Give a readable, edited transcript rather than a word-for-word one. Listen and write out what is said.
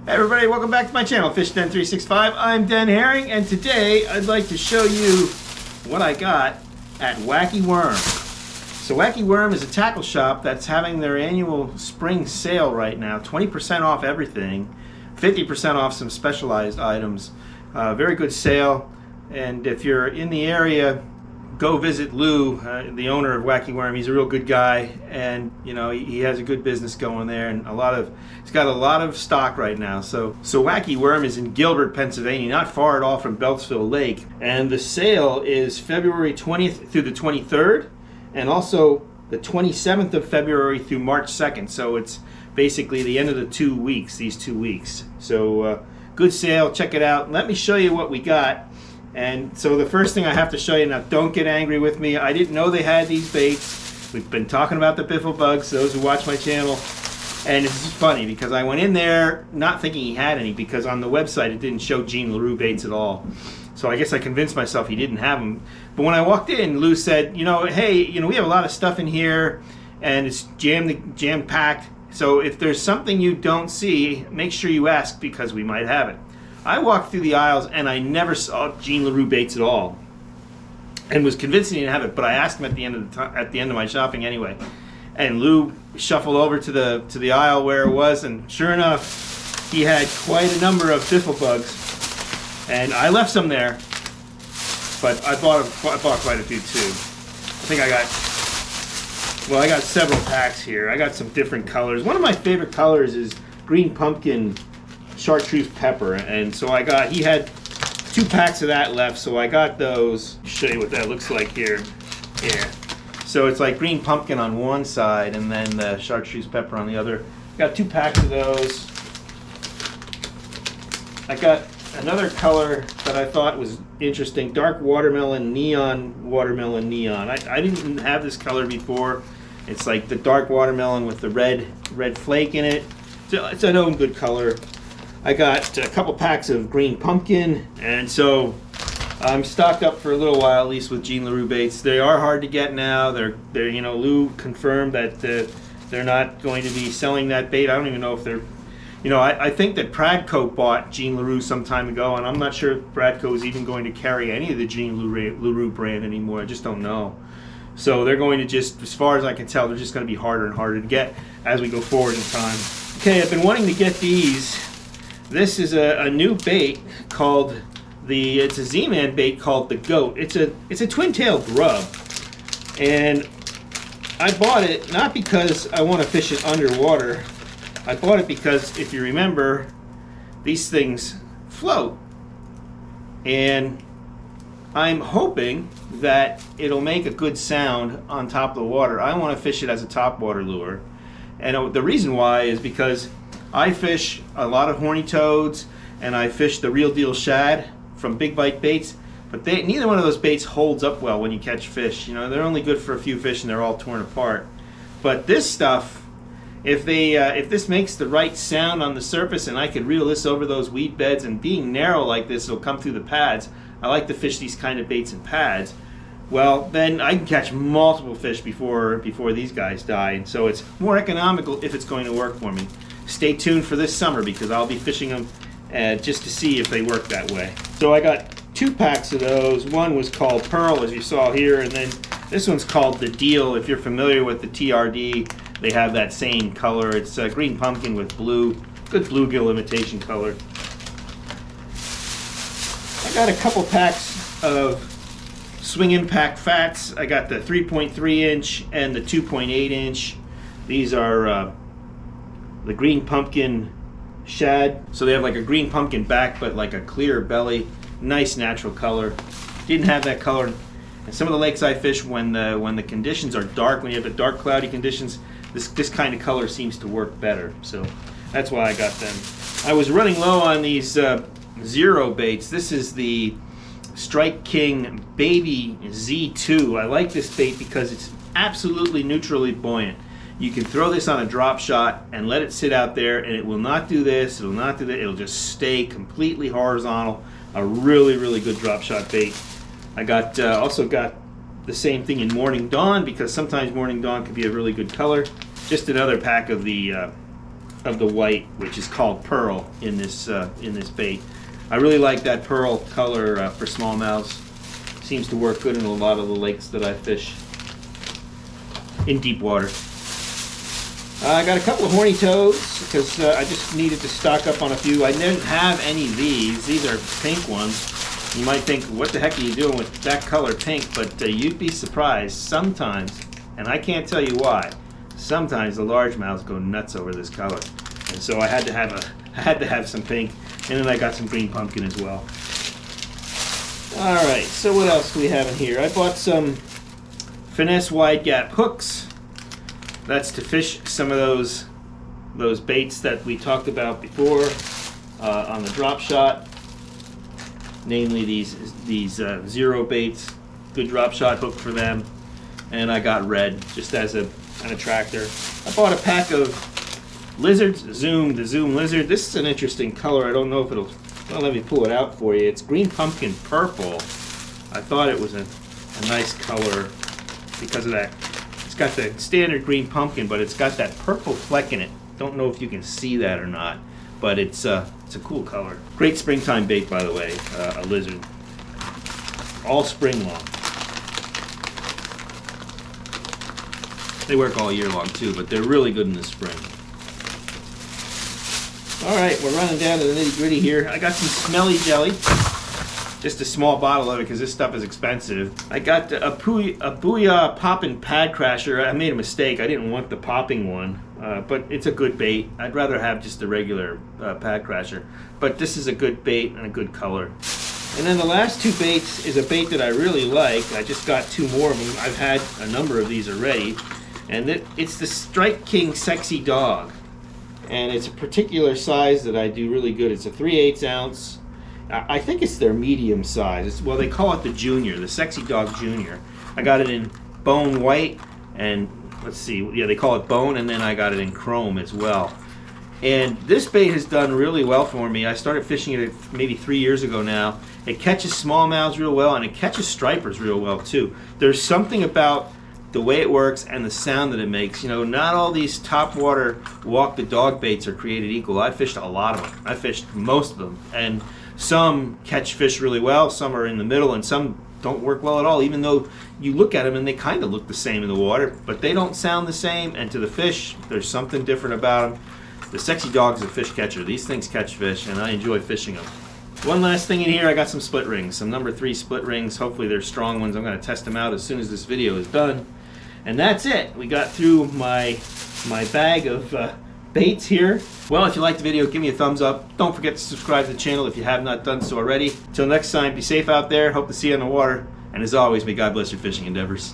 Hey everybody, welcome back to my channel, Fish Den 365. I'm Den Haring, and today I'd like to show you what I got at Wacky Worm. So Wacky Worm is a tackle shop that's having their annual spring sale right now. 20% off everything, 50% off some specialized items. Very good sale, and if you're in the area, go visit Lou, the owner of Wacky Worm. He's a real good guy, and you know he has a good business going there, and he's got a lot of stock right now. So Wacky Worm is in Gilbert, Pennsylvania, not far at all from Beltzville Lake, and the sale is February 20th through the 23rd, and also the 27th of February through March 2nd. So it's basically the end of the 2 weeks, these 2 weeks. So good sale, check it out. Let me show you what we got. And so the first thing I have to show you, now don't get angry with me, I didn't know they had these baits. We've been talking about the biffle bugs, those who watch my channel, and it's funny because I went in there not thinking he had any, because on the website it didn't show Gene Laro baits at all. So I guess I convinced myself he didn't have them. But when I walked in, Lou said, hey, we have a lot of stuff in here and it's jam-packed, so if there's something you don't see, make sure you ask because we might have it. I walked through the aisles and I never saw Gene Laro baits at all, and was convinced he didn't have it. But I asked him at the end of my shopping anyway, and Lou shuffled over to the aisle where it was, and sure enough, he had quite a number of biffle bugs, and I left some there, but I bought quite a few too. I got several packs here. I got some different colors. One of my favorite colors is green pumpkin chartreuse pepper, and so he had 2 packs of that left, so I got those. I'll show you what that looks like here. Yeah, so it's like green pumpkin on one side and then the chartreuse pepper on the other. Got 2 packs of those. I got another color that I thought was interesting, dark watermelon neon. I didn't have this color before. It's like the dark watermelon with the red flake in it. So it's a known good color. I got a couple packs of green pumpkin, and so I'm stocked up for a little while, at least with Gene Laro baits. They are hard to get now. They're Lou confirmed that they're not going to be selling that bait. I don't even know if they're, I think that Pradco bought Gene Laro some time ago, and I'm not sure if Pradco is even going to carry any of the Gene Laro brand anymore. I just don't know. So they're going to just, as far as I can tell, they're just going to be harder and harder to get as we go forward in time. Okay, I've been wanting to get these. This is a new bait called it's a Z-Man bait called the Goat. It's a twin-tailed grub, and I bought it not because I want to fish it underwater. I bought it because, if you remember, these things float, and I'm hoping that it'll make a good sound on top of the water. I want to fish it as a topwater lure, and the reason why is because I fish a lot of horny toads, and I fish the real deal shad from Big Bite Baits, but neither one of those baits holds up well when you catch fish. They're only good for a few fish and they're all torn apart. But this stuff, if this makes the right sound on the surface and I could reel this over those weed beds, and being narrow like this, it'll come through the pads. I like to fish these kind of baits in pads. Well, then I can catch multiple fish before these guys die, and so it's more economical if it's going to work for me. Stay tuned for this summer because I'll be fishing them just to see if they work that way. So I got 2 packs of those. One was called Pearl, as you saw here, and then this one's called the Deal. If you're familiar with the TRD, they have that same color. It's green pumpkin with blue, good bluegill imitation color. I got a couple packs of Swing Impact Fats. I got the 3.3 inch and the 2.8 inch. These are the green pumpkin shad. So they have like a green pumpkin back, but like a clear belly. Nice natural color. Didn't have that color. And some of the lakes I fish, when the conditions are dark, when you have the dark cloudy conditions, this kind of color seems to work better. So that's why I got them. I was running low on these Zero baits. This is the Strike King Baby Z2. I like this bait because it's absolutely neutrally buoyant. You can throw this on a drop shot and let it sit out there, and it will not do this, it will not do that, it'll just stay completely horizontal. A really, really good drop shot bait. I also got the same thing in Morning Dawn, because sometimes Morning Dawn can be a really good color. Just another pack of the of the white, which is called pearl in this bait. I really like that pearl color for smallmouths. Seems to work good in a lot of the lakes that I fish in deep water. I got a couple of horny toads because I just needed to stock up on a few. I didn't have any of these. These are pink ones. You might think, what the heck are you doing with that color pink? But you'd be surprised sometimes, and I can't tell you why. Sometimes the largemouths go nuts over this color, and so I had to have some pink, and then I got some green pumpkin as well. All right, so what else do we have in here? I bought some finesse wide gap hooks. That's to fish some of those baits that we talked about before on the drop shot. Namely these zero baits. Good drop shot hook for them. And I got red just as an attractor. I bought a pack of lizards, the Zoom lizard. This is an interesting color. I don't know if it'll, well, let me pull it out for you. It's green pumpkin purple. I thought it was a nice color because of that. It's got the standard green pumpkin, but it's got that purple fleck in it. Don't know if you can see that or not, but it's a cool color. Great springtime bait, by the way, a lizard. All spring long. They work all year long too, but they're really good in the spring. All right, we're running down to the nitty gritty here. I got some smelly jelly. Just a small bottle of it because this stuff is expensive. I got a Booyah Poppin' Pad Crasher. I made a mistake. I didn't want the popping one, but it's a good bait. I'd rather have just the regular Pad Crasher. But this is a good bait and a good color. And then the last two baits is a bait that I really like. I just got two more of them. I've had a number of these already. And it's the Strike King Sexy Dog. And it's a particular size that I do really good. It's a 3/8 ounce. I think it's their medium size. Well, they call it the Junior, the Sexy Dog Junior. I got it in bone white and, let's see, yeah, they call it bone, and then I got it in chrome as well. And this bait has done really well for me. I started fishing it maybe 3 years ago now. It catches smallmouths real well, and it catches stripers real well too. There's something about the way it works and the sound that it makes. You know, not all these topwater walk the dog baits are created equal. I fished a lot of them. I fished most of them, and some catch fish really well, some are in the middle, and some don't work well at all, even though you look at them and they kind of look the same in the water, but they don't sound the same, and to the fish there's something different about them. The Sexy Dog is a fish catcher. These things catch fish, and I enjoy fishing them. One last thing in here, I got some split rings, some number 3 split rings. Hopefully they're strong ones. I'm going to test them out as soon as this video is done. And that's it. We got through my bag of baits here. Well, if you liked the video, give me a thumbs up. Don't forget to subscribe to the channel if you have not done so already. Till next time, be safe out there. Hope to see you on the water. And as always, may God bless your fishing endeavors.